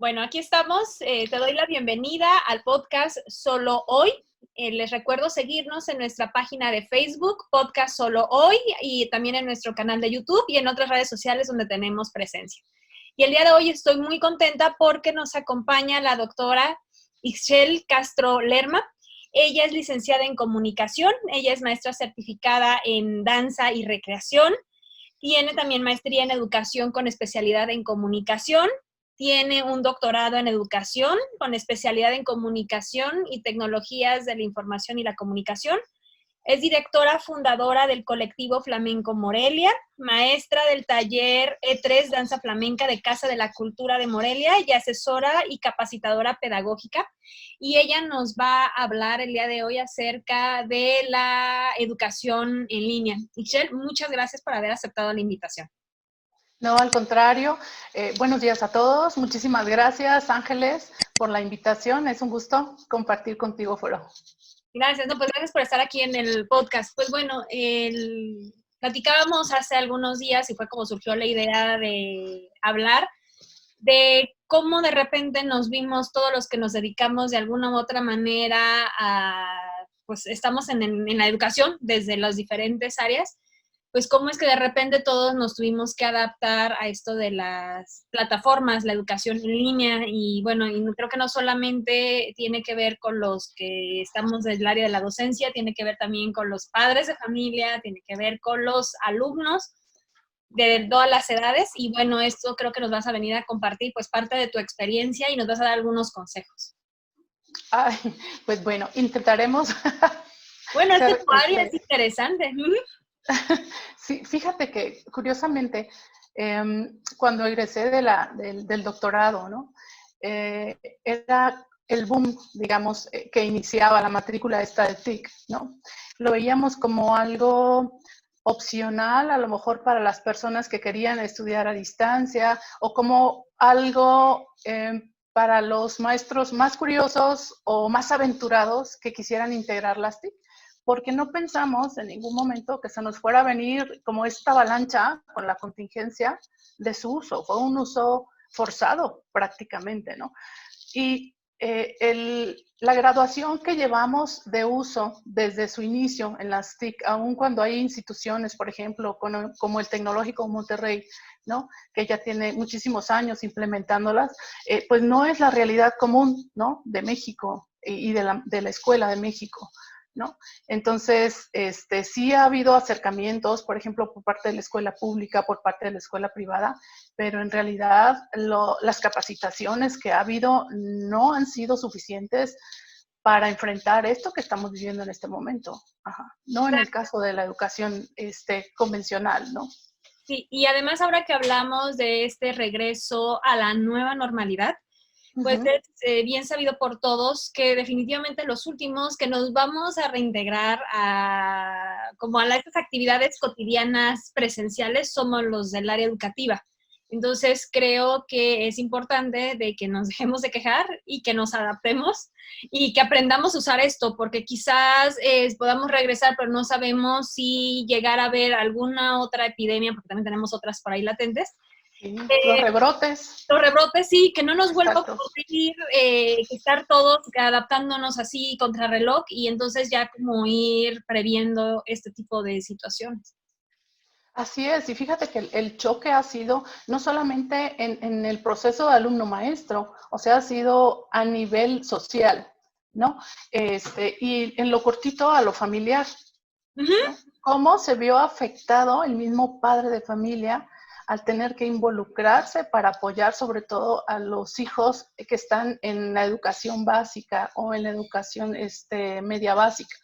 Bueno, aquí estamos. Te doy la bienvenida al podcast Solo Hoy. Les recuerdo seguirnos en nuestra página de Facebook, Podcast Solo Hoy, y también en nuestro canal de YouTube y en otras redes sociales donde tenemos presencia. Y el día de hoy estoy muy contenta porque nos acompaña la doctora Ixchel Castro Lerma. Ella es licenciada en comunicación, ella es maestra certificada en danza y recreación, tiene también maestría en educación con especialidad en comunicación. Tiene un doctorado en educación con especialidad en comunicación y tecnologías de la información y la comunicación. Es directora fundadora del colectivo Flamenco Morelia, maestra del taller E3 Danza Flamenca de Casa de la Cultura de Morelia y asesora y capacitadora pedagógica. Y ella nos va a hablar el día de hoy acerca de la educación en línea. Michelle, muchas gracias por haber aceptado la invitación. No, al contrario. Buenos días a todos. Muchísimas gracias, Ángeles, por la invitación. Es un gusto compartir contigo, Foro. Gracias, no, pues gracias por estar aquí en el podcast. Pues bueno, platicábamos hace algunos días y fue como surgió la idea de hablar de cómo de repente nos vimos todos los que nos dedicamos de alguna u otra manera pues estamos en la educación desde las diferentes áreas, pues cómo es que de repente todos nos tuvimos que adaptar a esto de las plataformas, la educación en línea, y bueno, y creo que no solamente tiene que ver con los que estamos del área de la docencia, tiene que ver también con los padres de familia, tiene que ver con los alumnos de todas las edades, y bueno, esto creo que nos vas a venir a compartir pues parte de tu experiencia y nos vas a dar algunos consejos. Ay, pues bueno, intentaremos. Bueno, esta es tu área, es interesante. Sí, fíjate que curiosamente, cuando egresé del doctorado, ¿no? Era el boom, digamos, que iniciaba la matrícula esta de TIC, ¿no? Lo veíamos como algo opcional, a lo mejor para las personas que querían estudiar a distancia, o como algo para los maestros más curiosos o más aventurados que quisieran integrar las TIC, porque no pensamos en ningún momento que se nos fuera a venir como esta avalancha con la contingencia de su uso. Fue un uso forzado prácticamente, ¿no? Y la graduación que llevamos de uso desde su inicio en las TIC, aun cuando hay instituciones, por ejemplo, como el Tecnológico Monterrey, ¿no? Que ya tiene muchísimos años implementándolas, pues no es la realidad común, ¿no? De México y de la Escuela de México, ¿no? Entonces, sí ha habido acercamientos, por ejemplo, por parte de la escuela pública, por parte de la escuela privada, pero en realidad las capacitaciones que ha habido no han sido suficientes para enfrentar esto que estamos viviendo en este momento. Ajá. No en el caso de la educación convencional, ¿no? Sí, y además ahora que hablamos de este regreso a la nueva normalidad, pues es bien sabido por todos que definitivamente los últimos que nos vamos a reintegrar como a estas actividades cotidianas presenciales somos los del área educativa. Entonces creo que es importante de que nos dejemos de quejar y que nos adaptemos y que aprendamos a usar esto, porque quizás podamos regresar, pero no sabemos si llegar a haber alguna otra epidemia, porque también tenemos otras por ahí latentes. Sí, los rebrotes. Los rebrotes, sí, que no nos vuelva a Exacto. ocurrir estar todos adaptándonos así contra reloj y entonces ya como ir previendo este tipo de situaciones. Así es, y fíjate que el choque ha sido no solamente en el proceso de alumno-maestro, o sea, ha sido a nivel social, ¿no? Y en lo cortito a lo familiar, ¿no? ¿Cómo se vio afectado el mismo padre de familia al tener que involucrarse para apoyar sobre todo a los hijos que están en la educación básica o en la educación media básica?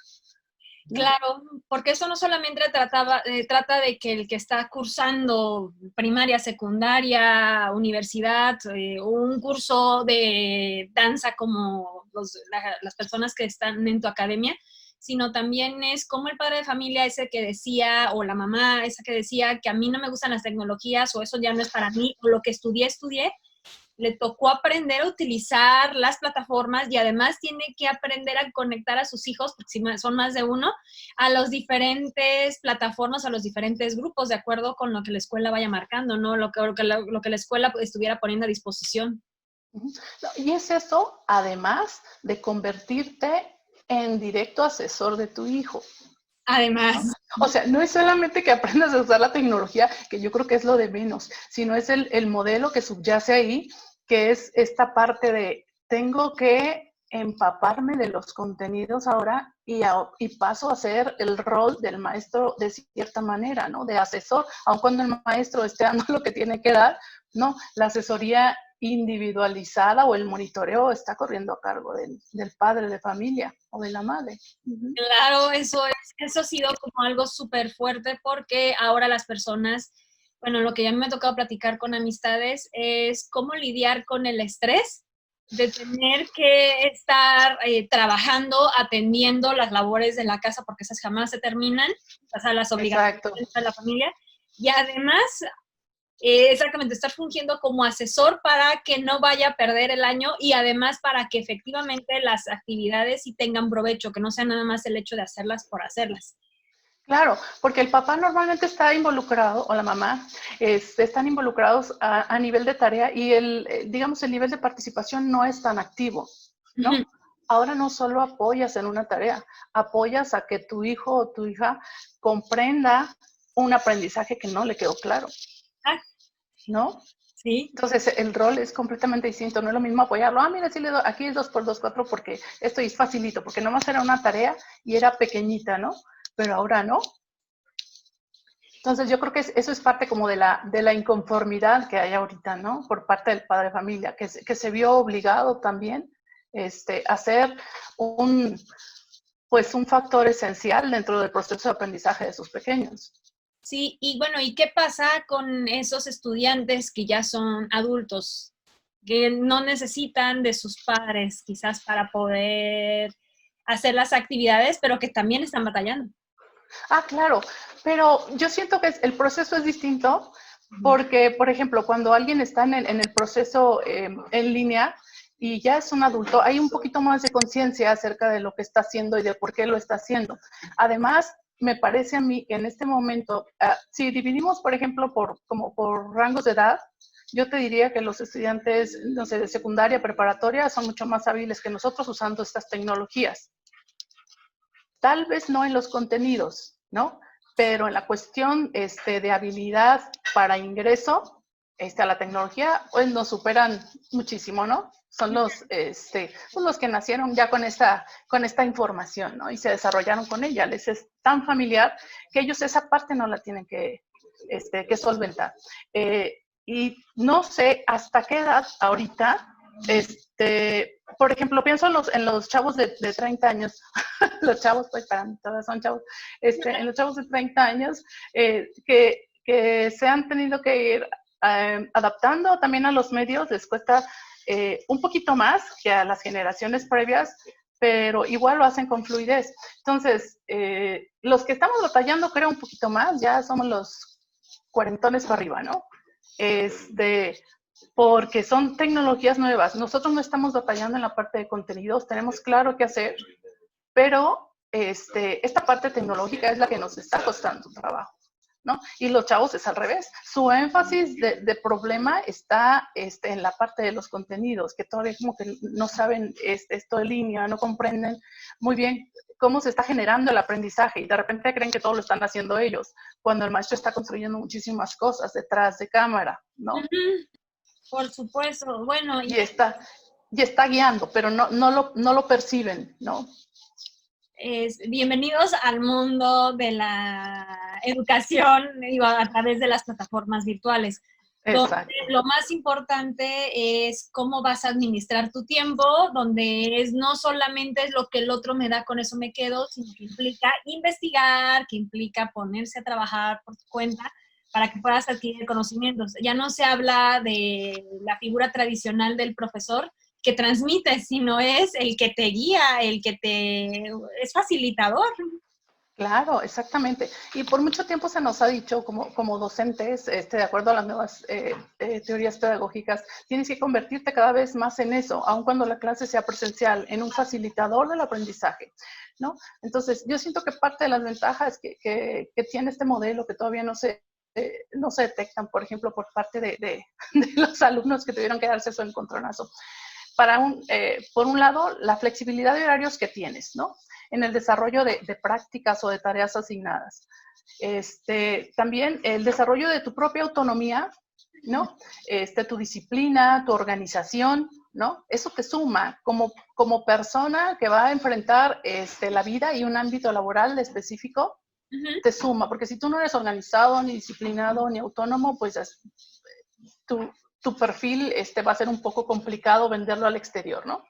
¿No? Claro, porque eso no solamente trata de que el que está cursando primaria, secundaria, universidad, un curso de danza como las personas que están en tu academia, sino también es como el padre de familia ese que decía, o la mamá esa que decía que a mí no me gustan las tecnologías, o eso ya no es para mí, o lo que estudié, le tocó aprender a utilizar las plataformas y además tiene que aprender a conectar a sus hijos, porque si son más de uno, a las diferentes plataformas, a los diferentes grupos, de acuerdo con lo que la escuela vaya marcando, ¿no? Lo que la escuela estuviera poniendo a disposición. Ujú. No, y es eso, además de convertirte en directo asesor de tu hijo, ¿no? Además, O sea, no es solamente que aprendas a usar la tecnología, que yo creo que es lo de menos, sino es el modelo que subyace ahí, que es esta parte de tengo que empaparme de los contenidos ahora y paso a ser el rol del maestro de cierta manera, ¿no? De asesor, aun cuando el maestro esté dando lo que tiene que dar, ¿no? La asesoría individualizada o el monitoreo está corriendo a cargo del padre de familia o de la madre. Uh-huh. claro, eso ha sido como algo súper fuerte porque ahora las personas, bueno, lo que ya me ha tocado platicar con amistades es cómo lidiar con el estrés de tener que estar trabajando, atendiendo las labores de la casa, porque esas jamás se terminan, o sea, las obligaciones Exacto. de la familia, y además exactamente, estar fungiendo como asesor para que no vaya a perder el año y además para que efectivamente las actividades sí tengan provecho, que no sea nada más el hecho de hacerlas por hacerlas. Claro, porque el papá normalmente está involucrado, o la mamá, están involucrados a nivel de tarea y digamos, el nivel de participación no es tan activo, ¿no? Ujú. Ahora no solo apoyas en una tarea, apoyas a que tu hijo o tu hija comprenda un aprendizaje que no le quedó claro, Ah, ¿no? sí. Entonces, el rol es completamente distinto. No es lo mismo apoyarlo. Ah, mira, sí le doy, aquí es 2 por 2 4 porque esto es facilito, porque nomás era una tarea y era pequeñita, ¿no? Pero ahora no. Entonces, yo creo que eso es parte como de la inconformidad que hay ahorita, ¿no? Por parte del padre de familia, que se vio obligado también a ser un, pues, un factor esencial dentro del proceso de aprendizaje de sus pequeños. Sí, y bueno, ¿y qué pasa con esos estudiantes que ya son adultos, que no necesitan de sus padres quizás para poder hacer las actividades, pero que también están batallando? Ah, claro, pero yo siento que el proceso es distinto Ujú. porque, por ejemplo, cuando alguien está en el proceso en línea y ya es un adulto, hay un poquito más de conciencia acerca de lo que está haciendo y de por qué lo está haciendo. Además, me parece a mí que en este momento, si dividimos, por ejemplo, como por rangos de edad, yo te diría que los estudiantes, no sé, de secundaria, preparatoria, son mucho más hábiles que nosotros usando estas tecnologías. Tal vez no en los contenidos, ¿no? Pero en la cuestión de habilidad para ingreso a la tecnología, pues nos superan muchísimo, ¿no? Son pues los que nacieron ya con esta información, ¿no? Y se desarrollaron con ella. Les es tan familiar que ellos esa parte no la tienen que solventar. Y no sé hasta qué edad ahorita, por ejemplo, pienso en los chavos de 30 años, los chavos, pues para mí todos son chavos, en los chavos de 30 años, que se han tenido que ir adaptando también a los medios, les cuesta un poquito más que a las generaciones previas, pero igual lo hacen con fluidez. Entonces, los que estamos batallando, creo, un poquito más, ya somos los cuarentones para arriba, ¿no? Porque son tecnologías nuevas. Nosotros no estamos batallando en la parte de contenidos, tenemos claro qué hacer, pero esta parte tecnológica es la que nos está costando trabajo, ¿no? Y los chavos es al revés. Su énfasis de problema está en la parte de los contenidos, que todavía como que no saben esto de línea, no comprenden muy bien cómo se está generando el aprendizaje y de repente creen que todo lo están haciendo ellos, cuando el maestro está construyendo muchísimas cosas detrás de cámara, ¿no? Ujú, por supuesto. Bueno, Y está guiando, pero no lo perciben, ¿no? bienvenidos al mundo de la educación, digo, a través de las plataformas virtuales, donde Exacto. lo más importante es cómo vas a administrar tu tiempo, donde no solamente es lo que el otro me da, con eso me quedo, sino que implica investigar, que implica ponerse a trabajar por tu cuenta para que puedas adquirir conocimientos. Ya no se habla de la figura tradicional del profesor, que transmite, sino es el que te guía, es facilitador. Claro, exactamente. Y por mucho tiempo se nos ha dicho como docentes, de acuerdo a las nuevas teorías pedagógicas, tienes que convertirte cada vez más en eso, aun cuando la clase sea presencial, en un facilitador del aprendizaje, ¿no? Entonces, yo siento que parte de las ventajas que tiene este modelo, que todavía no se no se detectan, por ejemplo, por parte de los alumnos que tuvieron que darse su encontronazo. Por un lado, la flexibilidad de horarios que tienes, ¿no? En el desarrollo de prácticas o de tareas asignadas. También el desarrollo de tu propia autonomía, ¿no? Tu disciplina, tu organización, ¿no? Eso te suma como persona que va a enfrentar la vida y un ámbito laboral específico, te suma, porque si tú no eres organizado, ni disciplinado, ni autónomo, pues tu perfil va a ser un poco complicado venderlo al exterior, ¿no?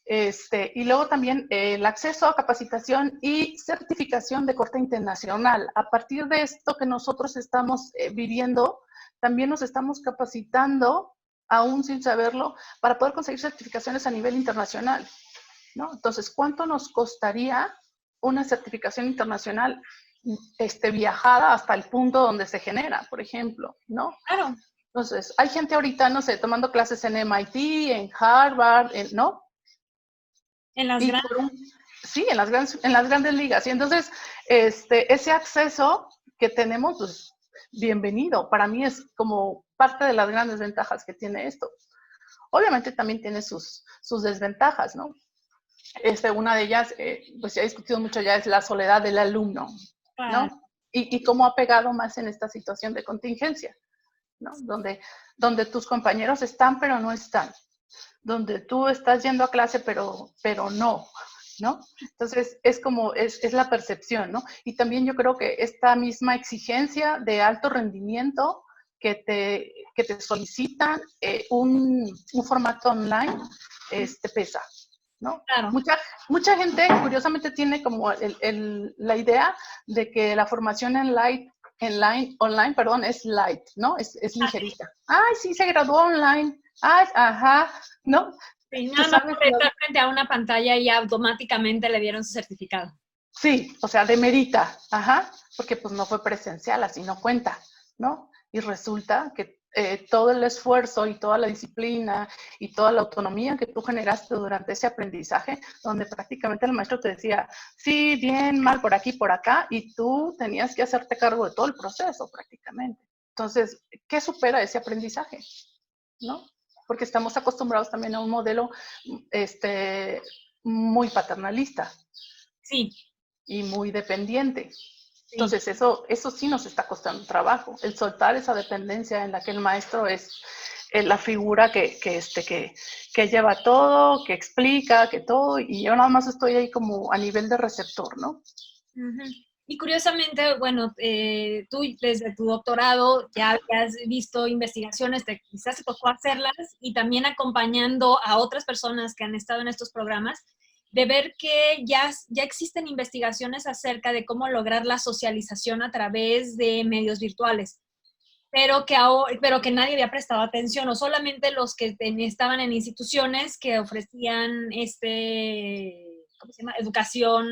Y luego también el acceso a capacitación y certificación de corte internacional. A partir de esto que nosotros estamos viviendo, también nos estamos capacitando, aún sin saberlo, para poder conseguir certificaciones a nivel internacional, ¿no? Entonces, ¿cuánto nos costaría una certificación internacional viajada hasta el punto donde se genera, por ejemplo, ¿no? Claro. Entonces, hay gente ahorita, no sé, tomando clases en MIT, en Harvard, ¿no? En las grandes. Sí, en las grandes ligas. Y entonces, ese acceso que tenemos, pues, bienvenido. Para mí es como parte de las grandes ventajas que tiene esto. Obviamente también tiene sus desventajas, ¿no? Una de ellas, pues se ha discutido mucho ya, es la soledad del alumno, ¿no? Y cómo ha pegado más en esta situación de contingencia, ¿no? Donde tus compañeros están, pero no están. Donde tú estás yendo a clase, pero no, ¿no? Entonces, es la percepción, ¿no? Y también yo creo que esta misma exigencia de alto rendimiento que te solicitan un formato online, pesa, ¿no? Claro. Mucha gente, curiosamente, tiene como la idea de que la formación online, es light, ¿no? Es ligerita. Ay, sí, se graduó online. Ay, ajá, ¿no? Sí, nada más por estar frente a una pantalla y automáticamente le dieron su certificado. Sí, o sea, demerita, ajá, porque pues no fue presencial, así no cuenta, ¿no? Y resulta que todo el esfuerzo y toda la disciplina y toda la autonomía que tú generaste durante ese aprendizaje, donde prácticamente el maestro te decía, sí, bien, mal, por aquí, por acá, y tú tenías que hacerte cargo de todo el proceso prácticamente. Entonces, ¿qué supera ese aprendizaje? ¿No? Porque estamos acostumbrados también a un modelo muy paternalista. Sí. Y muy dependiente. Entonces, eso sí nos está costando trabajo, el soltar esa dependencia en la que el maestro es la figura que lleva todo, que explica, que todo, y yo nada más estoy ahí como a nivel de receptor, ¿no? Y curiosamente, bueno, tú desde tu doctorado ya has visto investigaciones, quizás te tocó hacerlas, y también acompañando a otras personas que han estado en estos programas, de ver que ya existen investigaciones acerca de cómo lograr la socialización a través de medios virtuales, pero que nadie había prestado atención, o solamente los que estaban en instituciones que ofrecían ¿cómo se llama? Educación,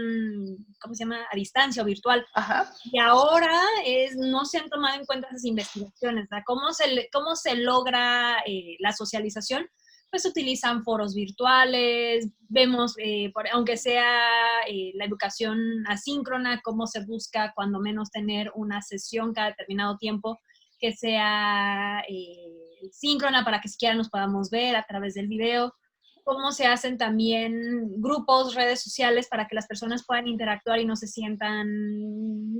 ¿cómo se llama? A distancia o virtual. Ajá. Y ahora no se han tomado en cuenta esas investigaciones, ¿verdad? ¿Cómo se logra la socialización? Pues utilizan foros virtuales, vemos, aunque sea la educación asíncrona, cómo se busca cuando menos tener una sesión cada determinado tiempo que sea síncrona para que siquiera nos podamos ver a través del video, cómo se hacen también grupos, redes sociales para que las personas puedan interactuar y no se sientan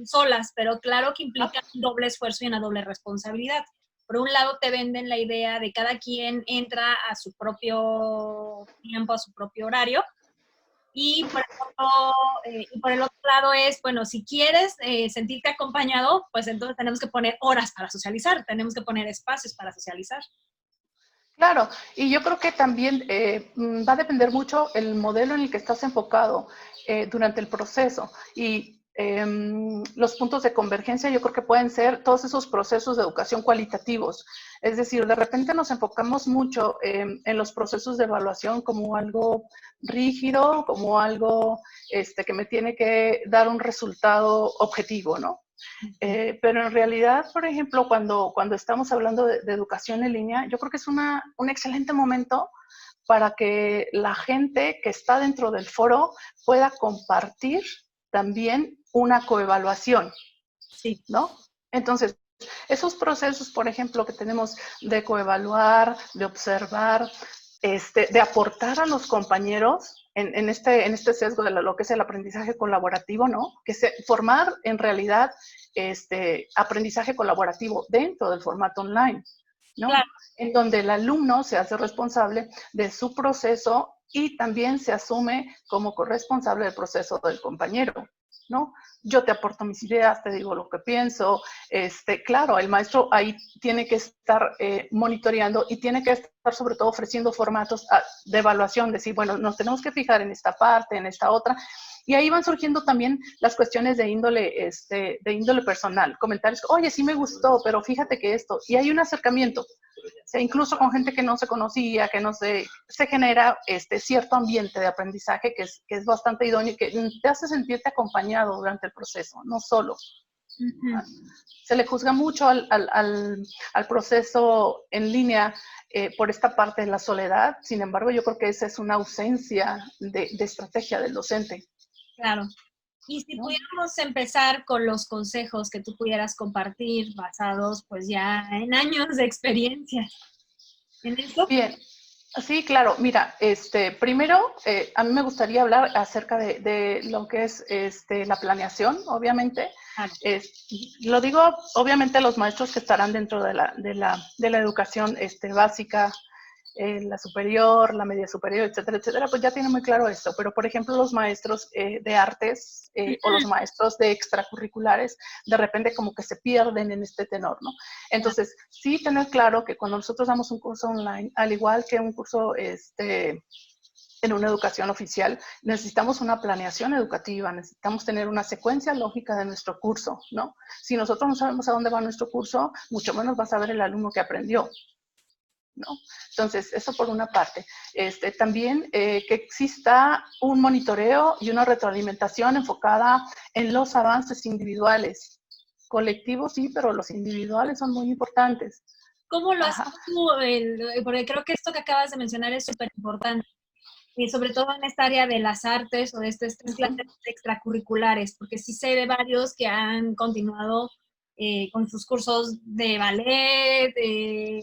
solas, pero claro que implica un doble esfuerzo y una doble responsabilidad. Por un lado te venden la idea de cada quien entra a su propio tiempo, a su propio horario, y por el otro lado es, bueno, si quieres sentirte acompañado, pues entonces tenemos que poner horas para socializar, tenemos que poner espacios para socializar. Claro, y yo creo que también va a depender mucho el modelo en el que estás enfocado durante el proceso. Y los puntos de convergencia yo creo que pueden ser todos esos procesos de educación cualitativos. Es decir, de repente nos enfocamos mucho en los procesos de evaluación como algo rígido, como algo que me tiene que dar un resultado objetivo, ¿no? Pero en realidad, por ejemplo, cuando estamos hablando de educación en línea, yo creo que es un excelente momento para que la gente que está dentro del foro pueda compartir también una coevaluación, sí, ¿no? Entonces, esos procesos, por ejemplo, que tenemos de coevaluar, de observar, de aportar a los compañeros en este sesgo de lo que es el aprendizaje colaborativo, ¿no? Formar en realidad aprendizaje colaborativo dentro del formato online, ¿no? Claro. En donde el alumno se hace responsable de su proceso y también se asume como corresponsable del proceso del compañero, ¿no? Yo te aporto mis ideas, te digo lo que pienso. Claro, el maestro ahí tiene que estar monitoreando y tiene que estar sobre todo ofreciendo formatos de evaluación, decir, bueno, nos tenemos que fijar en esta parte, en esta otra. Y ahí van surgiendo también las cuestiones de índole personal, comentarios, oye, sí me gustó, pero fíjate que esto, y hay un acercamiento. O sea, incluso con gente que no se conocía, que no se genera cierto ambiente de aprendizaje que es bastante idóneo y que te hace sentirte acompañado durante el proceso, no solo. Uh-huh. Se le juzga mucho al proceso en línea por esta parte de la soledad. Sin embargo, yo creo que esa es una ausencia de estrategia del docente. Claro. Y si pudiéramos empezar con los consejos que tú pudieras compartir basados pues ya en años de experiencia en eso. Bien, sí, claro. Mira, primero a mí me gustaría hablar acerca de lo que es la planeación, obviamente. Claro. Lo digo, obviamente, los maestros que estarán dentro de la educación básica, la superior, la media superior, etcétera, pues ya tienen muy claro esto. Pero, por ejemplo, los maestros de artes o los maestros de extracurriculares, de repente como que se pierden en este tenor, ¿no? Entonces, sí tener claro que cuando nosotros damos un curso online, al igual que un curso en una educación oficial, necesitamos una planeación educativa, necesitamos tener una secuencia lógica de nuestro curso, ¿no? Si nosotros no sabemos a dónde va nuestro curso, mucho menos va a saber el alumno que aprendió, ¿no? Entonces, eso por una parte. También que exista un monitoreo y una retroalimentación enfocada en los avances individuales. Colectivos sí, pero los individuales son muy importantes. ¿Cómo lo haces tú? Porque creo que esto que acabas de mencionar es súper importante. Y sobre todo en esta área de las artes o de estas clases extracurriculares, porque sí sé de varios que han continuado con sus cursos de ballet, de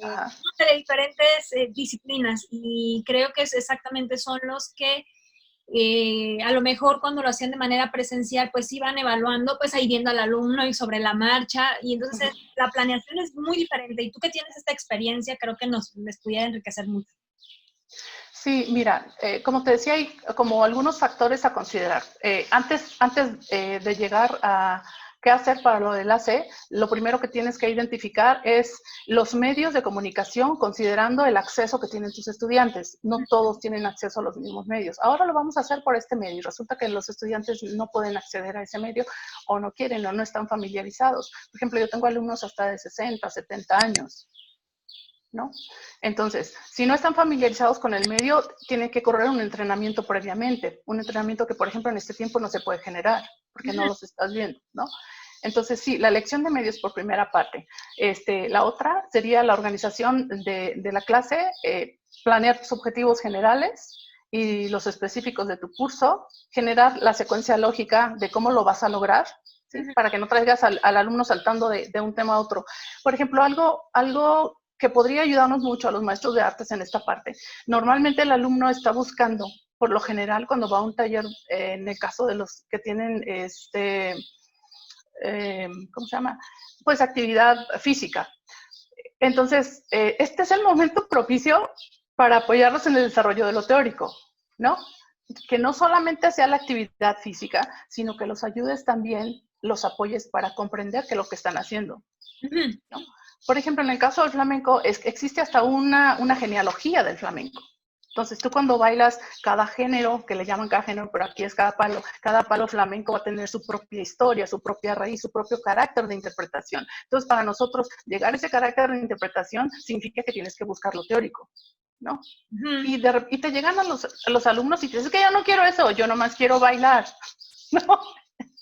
diferentes disciplinas, y creo que exactamente son los que a lo mejor cuando lo hacían de manera presencial, pues iban evaluando, pues ahí viendo al alumno y sobre la marcha, y entonces la planeación es muy diferente, y tú que tienes esta experiencia, creo que les pudiera enriquecer mucho. Sí, mira, como te decía, hay como algunos factores a considerar. Antes de llegar a qué hacer para lo del AC, lo primero que tienes que identificar es los medios de comunicación, considerando el acceso que tienen tus estudiantes. No todos tienen acceso a los mismos medios. Ahora lo vamos a hacer por este medio y resulta que los estudiantes no pueden acceder a ese medio o no quieren o no están familiarizados. Por ejemplo, yo tengo alumnos hasta de 60, 70 años. ¿No? Entonces, si no están familiarizados con el medio, tienen que correr un entrenamiento previamente, un entrenamiento que, por ejemplo, en este tiempo no se puede generar, porque no los estás viendo, ¿no? Entonces, sí, la elección de medios por primera parte. La otra sería la organización de la clase, planear tus objetivos generales y los específicos de tu curso, generar la secuencia lógica de cómo lo vas a lograr, ¿sí? Para que no traigas al alumno saltando de un tema a otro. Por ejemplo, algo que podría ayudarnos mucho a los maestros de artes en esta parte. Normalmente el alumno está buscando, por lo general, cuando va a un taller, en el caso de los que tienen, ¿cómo se llama? Pues actividad física. Entonces, este es el momento propicio para apoyarlos en el desarrollo de lo teórico, ¿no? Que no solamente sea la actividad física, sino que los ayudes también, los apoyes para comprender qué es lo que están haciendo, ¿no? Por ejemplo, en el caso del flamenco, existe hasta una genealogía del flamenco. Entonces, tú cuando bailas cada género, que le llaman cada género, pero aquí es cada palo flamenco va a tener su propia historia, su propia raíz, su propio carácter de interpretación. Entonces, para nosotros, llegar a ese carácter de interpretación significa que tienes que buscar lo teórico, ¿no? Y te llegan a los alumnos y te dicen que yo no quiero eso, yo nomás quiero bailar, ¿no?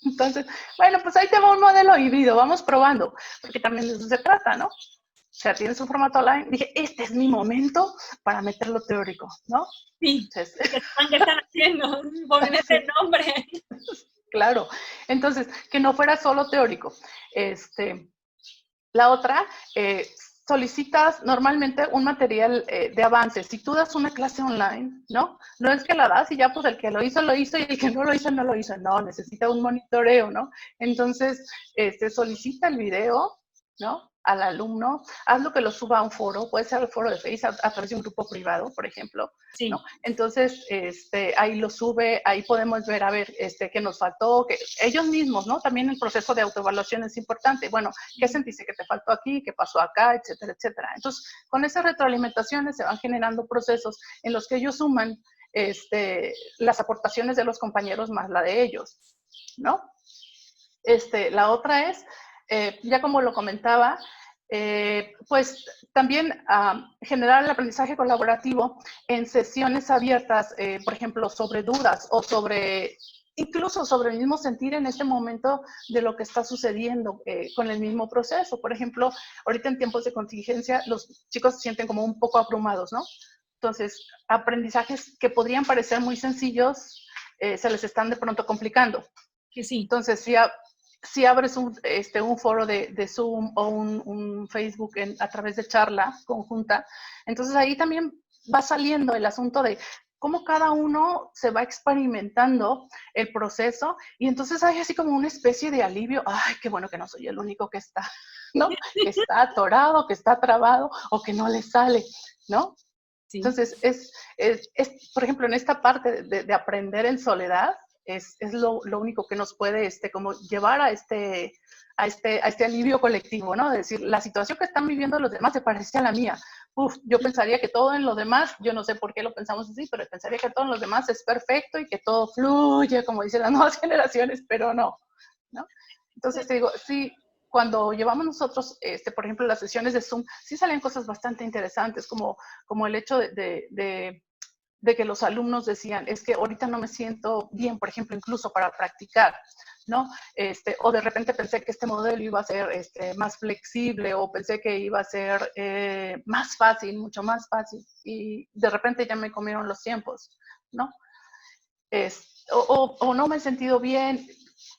Entonces, bueno, pues ahí te va un modelo híbrido, vamos probando, porque también de eso se trata, ¿no? O sea, tienes un formato online, dije, este es mi momento para meter lo teórico, ¿no? Sí, entonces, ¿qué están haciendo? Pongan ese nombre. Claro, entonces, que no fuera solo teórico. La otra, solicitas normalmente un material de avance. Si tú das una clase online, ¿no? No es que la das y ya pues el que lo hizo y el que no lo hizo, no lo hizo. No, necesita un monitoreo, ¿no? Entonces, solicita el video, ¿no? Al alumno, hazlo que lo suba a un foro, puede ser el foro de Facebook a través de un grupo privado, por ejemplo, Sí. ¿no? Entonces, ahí lo sube, ahí podemos ver, a ver, qué nos faltó, que ellos mismos, ¿no? También el proceso de autoevaluación es importante. Bueno, ¿qué sentiste que te faltó aquí? ¿Qué pasó acá? Etcétera, etcétera. Entonces, con esas retroalimentaciones se van generando procesos en los que ellos suman las aportaciones de los compañeros más la de ellos, ¿no? La otra es, ya como lo comentaba, pues también generar el aprendizaje colaborativo en sesiones abiertas, por ejemplo, sobre dudas o incluso sobre el mismo sentir en este momento de lo que está sucediendo con el mismo proceso. Por ejemplo, ahorita en tiempos de contingencia, los chicos se sienten como un poco abrumados, ¿no? Entonces, aprendizajes que podrían parecer muy sencillos, se les están de pronto complicando. Que sí. Entonces, si abres un foro de Zoom o un Facebook a través de charla conjunta, entonces ahí también va saliendo el asunto de cómo cada uno se va experimentando el proceso y entonces hay así como una especie de alivio. Ay, qué bueno que no soy el único que está, ¿no? Que está atorado, que está trabado o que no le sale, ¿no? Sí. Entonces, por ejemplo, en esta parte de aprender en soledad, es lo único que nos puede como llevar a este alivio colectivo, ¿no? De decir, la situación que están viviendo los demás se parece a la mía. Yo pensaría que todo en los demás, yo no sé por qué lo pensamos así, pero pensaría que todo en los demás es perfecto y que todo fluye, como dicen las nuevas generaciones, pero no, ¿no? Entonces, te digo, sí, cuando llevamos nosotros, por ejemplo, las sesiones de Zoom, sí salen cosas bastante interesantes, como el hecho de que los alumnos decían, es que ahorita no me siento bien, por ejemplo, incluso para practicar, ¿no? O de repente pensé que este modelo iba a ser más flexible o pensé que iba a ser más fácil, mucho más fácil, y de repente ya me comieron los tiempos, ¿no? O no me he sentido bien,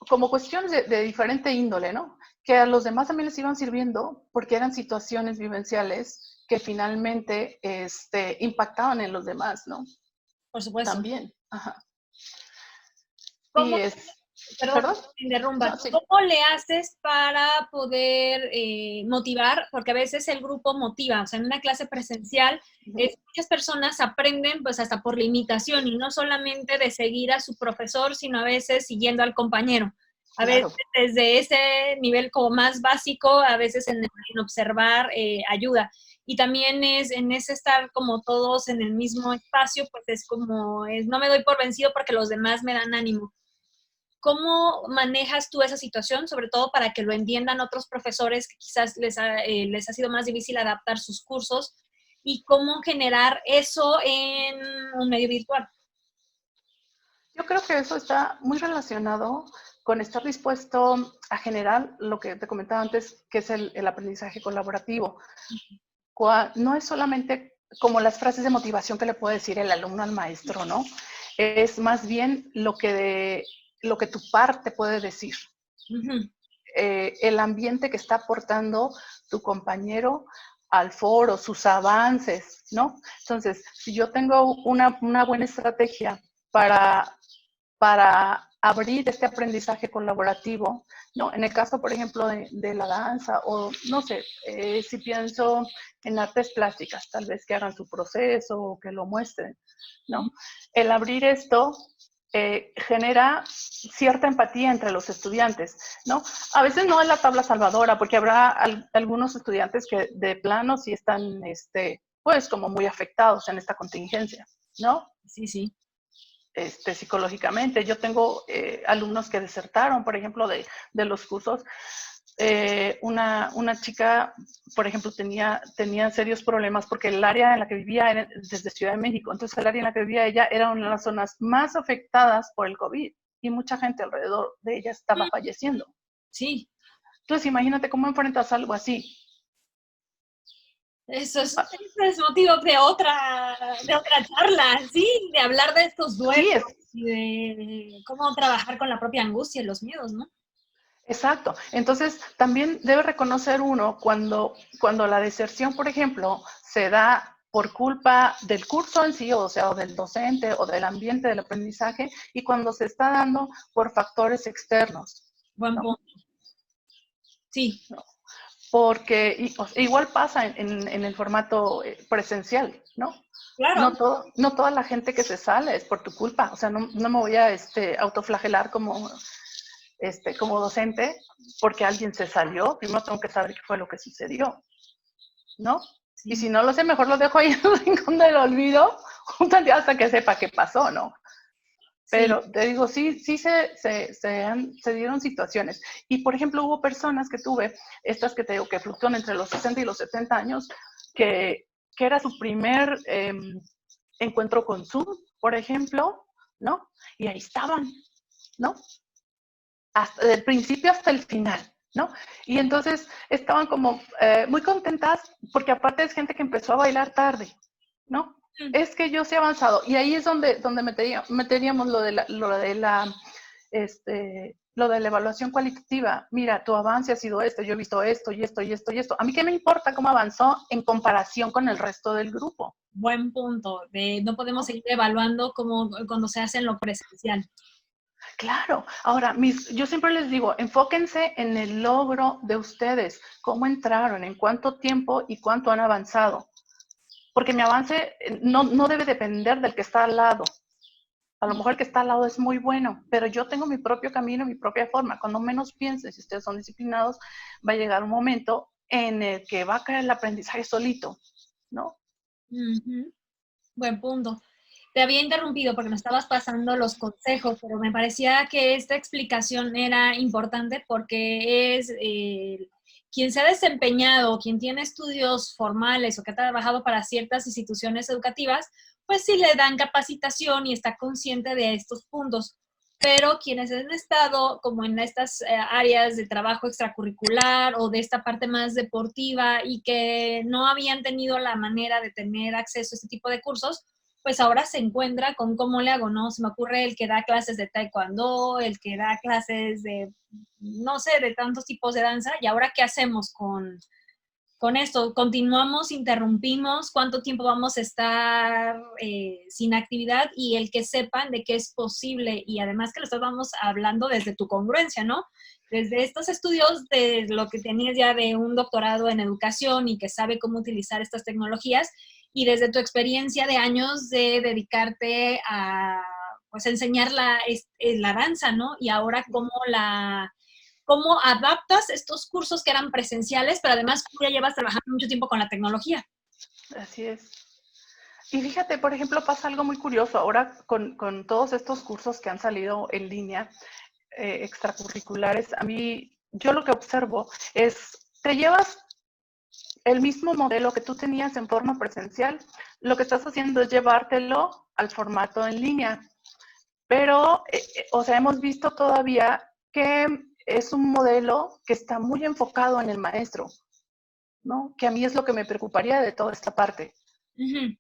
como cuestiones de diferente índole, ¿no? Que a los demás también les iban sirviendo porque eran situaciones vivenciales que finalmente impactaban en los demás, ¿no? Por supuesto. También. Ajá. ¿Cómo, perdón, te interrumpa. No, sí. ¿Cómo le haces para poder motivar? Porque a veces el grupo motiva, o sea, en una clase presencial, muchas personas aprenden pues hasta por la imitación y no solamente de seguir a su profesor, sino a veces siguiendo al compañero. A veces desde ese nivel como más básico, a veces en observar ayuda. Y también es en ese estar como todos en el mismo espacio, pues es como, no me doy por vencido porque los demás me dan ánimo. ¿Cómo manejas tú esa situación, sobre todo para que lo entiendan otros profesores que quizás les ha sido más difícil adaptar sus cursos? ¿Y cómo generar eso en un medio virtual? Yo creo que eso está muy relacionado con estar dispuesto a generar lo que te comentaba antes, que es el aprendizaje colaborativo. No es solamente como las frases de motivación que le puede decir el alumno al maestro, ¿no? Es más bien lo que tu parte puede decir. El ambiente que está aportando tu compañero al foro, sus avances, ¿no? Entonces, si yo tengo una buena estrategia para abrir este aprendizaje colaborativo, ¿no? En el caso, por ejemplo, de la danza, o no sé, si pienso en artes plásticas, tal vez que hagan su proceso o que lo muestren, ¿no? El abrir esto genera cierta empatía entre los estudiantes, ¿no? A veces no es la tabla salvadora, porque habrá algunos estudiantes que de plano sí están, pues, como muy afectados en esta contingencia, ¿no? Sí, sí. Psicológicamente. Yo tengo alumnos que desertaron, por ejemplo, de los cursos. Una chica, por ejemplo, tenía serios problemas porque el área en la que vivía era desde Ciudad de México. Entonces, el área en la que vivía ella era una de las zonas más afectadas por el COVID y mucha gente alrededor de ella estaba falleciendo. Sí. Entonces, imagínate cómo enfrentas algo así. Eso es motivo de otra charla, sí, de hablar de estos duelos y de cómo trabajar con la propia angustia y los miedos, ¿no? Exacto. Entonces, también debe reconocer uno cuando la deserción, por ejemplo, se da por culpa del curso en sí, o sea, o del docente o del ambiente del aprendizaje, y cuando se está dando por factores externos, Buen ¿no? punto. Sí, ¿No? Porque igual pasa en el formato presencial, ¿no? claro. No toda la gente que se sale es por tu culpa. O sea, no me voy a autoflagelar como docente porque alguien se salió. Primero tengo que saber qué fue lo que sucedió, ¿no? Y Sí. si no lo sé, mejor lo dejo ahí en el rincón del olvido hasta que sepa qué pasó, ¿no? Sí. Pero te digo, sí se dieron situaciones. Y, por ejemplo, hubo personas que tuve, estas que te digo, que fluctúan entre los 60 y los 70 años, que era su primer encuentro con Zoom, por ejemplo, ¿no? Y ahí estaban, ¿no? Hasta del principio hasta el final, ¿no? Y entonces estaban como muy contentas porque aparte es gente que empezó a bailar tarde, ¿no? Es que yo sí he avanzado. Y ahí es donde meteríamos lo de la evaluación cualitativa. Mira, tu avance ha sido esto, yo he visto esto y esto y esto y esto. A mí qué me importa cómo avanzó en comparación con el resto del grupo. Buen punto. No podemos seguir evaluando como cuando se hace en lo presencial. Claro, ahora, yo siempre les digo, enfóquense en el logro de ustedes, cómo entraron, en cuánto tiempo y cuánto han avanzado, porque mi avance no debe depender del que está al lado. A lo mejor el que está al lado es muy bueno, pero yo tengo mi propio camino, mi propia forma. Cuando menos piensen, si ustedes son disciplinados, va a llegar un momento en el que va a caer el aprendizaje solito, ¿no? Ujú. Buen punto. Te había interrumpido porque me estabas pasando los consejos, pero me parecía que esta explicación era importante porque es quien se ha desempeñado, quien tiene estudios formales o que ha trabajado para ciertas instituciones educativas, pues sí le dan capacitación y está consciente de estos puntos. Pero quienes han estado como en estas áreas de trabajo extracurricular o de esta parte más deportiva y que no habían tenido la manera de tener acceso a este tipo de cursos, pues ahora se encuentra con cómo le hago, ¿no? Se me ocurre el que da clases de taekwondo, el que da clases de, no sé, de tantos tipos de danza, y ahora ¿qué hacemos con esto? ¿Continuamos, interrumpimos? ¿Cuánto tiempo vamos a estar sin actividad? Y el que sepan de que es posible, y además que lo estábamos hablando desde tu congruencia, ¿no? Desde estos estudios de lo que tenías ya de un doctorado en educación y que sabe cómo utilizar estas tecnologías, y desde tu experiencia de años de dedicarte a pues enseñar la danza, ¿no? Y ahora cómo adaptas estos cursos que eran presenciales, pero además tú ya llevas trabajando mucho tiempo con la tecnología. Así es. Y fíjate, por ejemplo, pasa algo muy curioso ahora con todos estos cursos que han salido en línea, extracurriculares. A mí, yo lo que observo es, te llevas el mismo modelo que tú tenías en forma presencial, lo que estás haciendo es llevártelo al formato en línea. Pero, o sea, hemos visto todavía que es un modelo que está muy enfocado en el maestro, ¿no? Que a mí es lo que me preocuparía de toda esta parte. Ujú.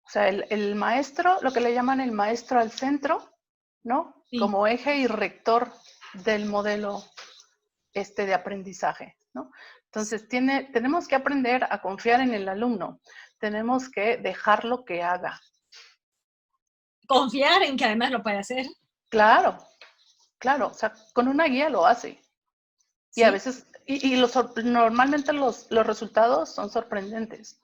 O sea, el maestro, lo que le llaman el maestro al centro, ¿no? Sí, Como eje y rector del modelo de aprendizaje, ¿no? Entonces, tenemos que aprender a confiar en el alumno, tenemos que dejarlo que haga. confiar en que además lo puede hacer. Claro, claro, o sea, con una guía lo hace. Y a Sí, veces, normalmente los resultados son sorprendentes.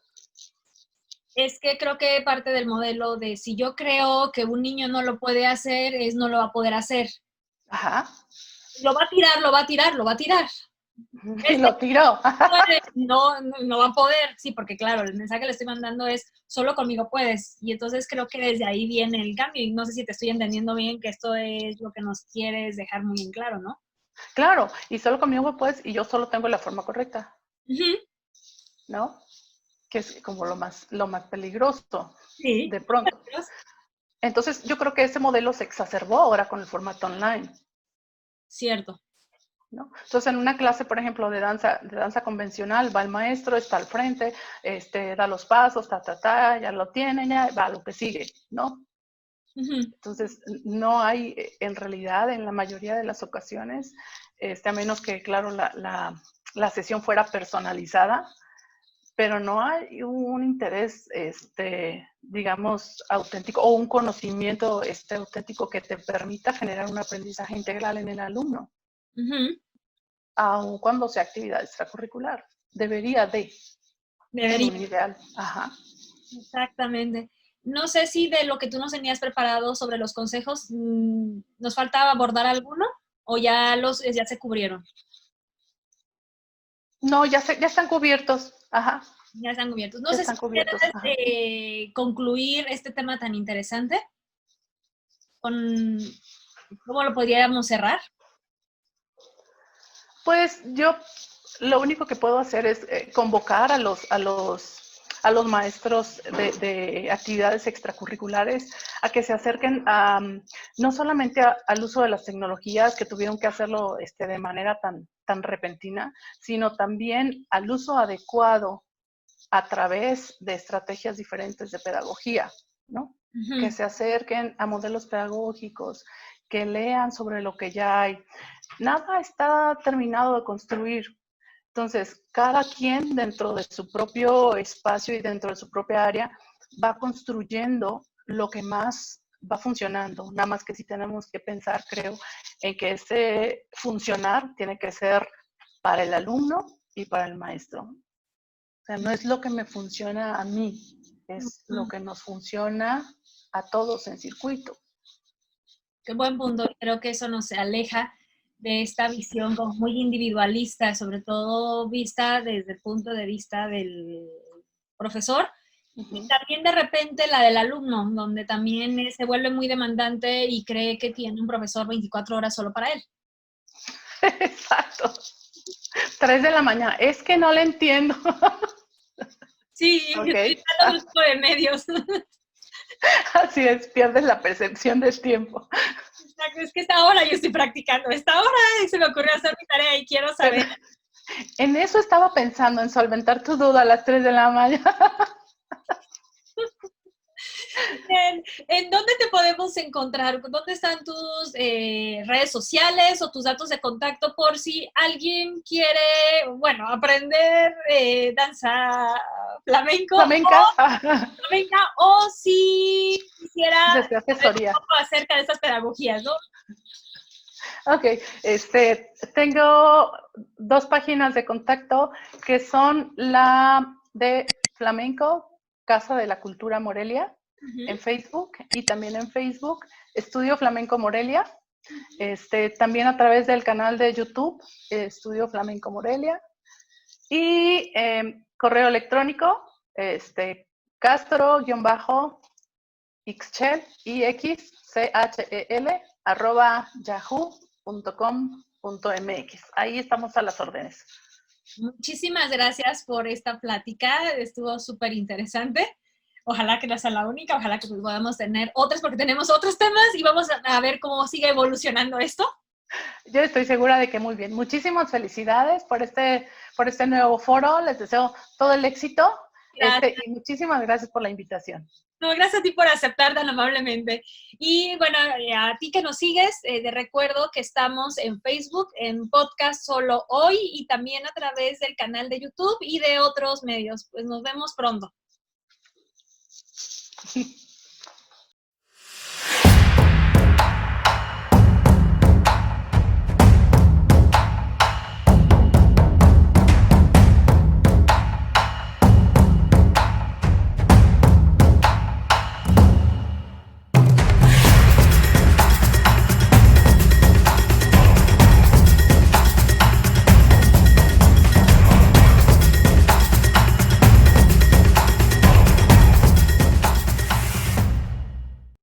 es que creo que parte del modelo de si yo creo que un niño no lo puede hacer, es no lo va a poder hacer. Ajá. Lo va a tirar, lo va a tirar, lo va a tirar. Y Este lo tiró. puede, no va a poder, sí, porque claro, el mensaje que le estoy mandando es solo conmigo puedes. Y entonces creo que desde ahí viene el cambio. Y no sé si te estoy entendiendo bien que esto es lo que nos quieres dejar muy en claro, ¿no? Claro, y solo conmigo puedes, y yo solo tengo la forma correcta, Ujú. ¿no? Que es como lo más peligroso, Sí, de pronto. Entonces, yo creo que ese modelo se exacerbó ahora con el formato online, cierto. ¿no? Entonces, en una clase, por ejemplo, de danza convencional, va el maestro, está al frente, da los pasos, ya lo tiene, ya va a lo que sigue, ¿no? Ujú. Entonces, no hay, en realidad, en la mayoría de las ocasiones, a menos que, claro, la sesión fuera personalizada, pero no hay un interés, digamos, auténtico o un conocimiento auténtico que te permita generar un aprendizaje integral en el alumno, aun cuando sea actividad extracurricular. Debería en un ideal. Ajá. Exactamente. No sé si de lo que tú nos tenías preparado sobre los consejos, ¿nos faltaba abordar alguno o ya se cubrieron? No, ya están cubiertos. Ajá. Ya están cubiertos. No Ya sé si están cubiertos. quieres concluir este tema tan interesante con cómo lo podríamos cerrar. Pues yo lo único que puedo hacer es convocar a los maestros de actividades extracurriculares a que se acerquen no solamente al uso de las tecnologías, que tuvieron que hacerlo de manera tan repentina, sino también al uso adecuado a través de estrategias diferentes de pedagogía, ¿no? Uh-huh. Que se acerquen a modelos pedagógicos, que lean sobre lo que ya hay. Nada está terminado de construir. Entonces, cada quien dentro de su propio espacio y dentro de su propia área va construyendo lo que más va funcionando. Nada más que sí tenemos que pensar, creo, en que ese funcionar tiene que ser para el alumno y para el maestro. O sea, no es lo que me funciona a mí, es lo que nos funciona a todos en circuito. Qué buen punto. Creo que eso nos aleja de esta visión como muy individualista, sobre todo vista desde el punto de vista del profesor. Uh-huh. Y también de repente la del alumno, donde también se vuelve muy demandante y cree que tiene un profesor 24 horas solo para él. Exacto. 3 de la mañana. Es que no le entiendo. Sí, okay. Estoy un grupo de medios. Así es, pierdes la percepción del tiempo. Exacto, es que esta hora yo estoy practicando, esta hora y se me ocurrió hacer mi tarea y quiero saber. Pero en eso estaba pensando, en solventar tu duda a las 3 de la mañana. ¿En dónde te podemos encontrar? ¿Dónde están tus redes sociales o tus datos de contacto por si alguien quiere, bueno, aprender danza flamenca o si quisiera saber un poco acerca de estas pedagogías, ¿no? Ok, tengo 2 páginas de contacto que son la de Flamenco, Casa de la Cultura Morelia, uh-huh. En Facebook, y también en Facebook, Estudio Flamenco Morelia, también a través del canal de YouTube, Estudio Flamenco Morelia, y correo electrónico, Castro-Ixchel, IXCHEL, @yahoo.com.mx. Ahí estamos a las órdenes. Muchísimas gracias por esta plática, estuvo súper interesante. Ojalá que no sea la única, ojalá que podamos tener otras, porque tenemos otros temas y vamos a ver cómo sigue evolucionando esto. Yo estoy segura de que muy bien. Muchísimas felicidades por este nuevo foro. Les deseo todo el éxito. Y muchísimas gracias por la invitación. No, gracias a ti por aceptar tan amablemente. Y bueno, a ti que nos sigues, te recuerdo que estamos en Facebook, en Podcast Solo Hoy y también a través del canal de YouTube y de otros medios. Pues nos vemos pronto.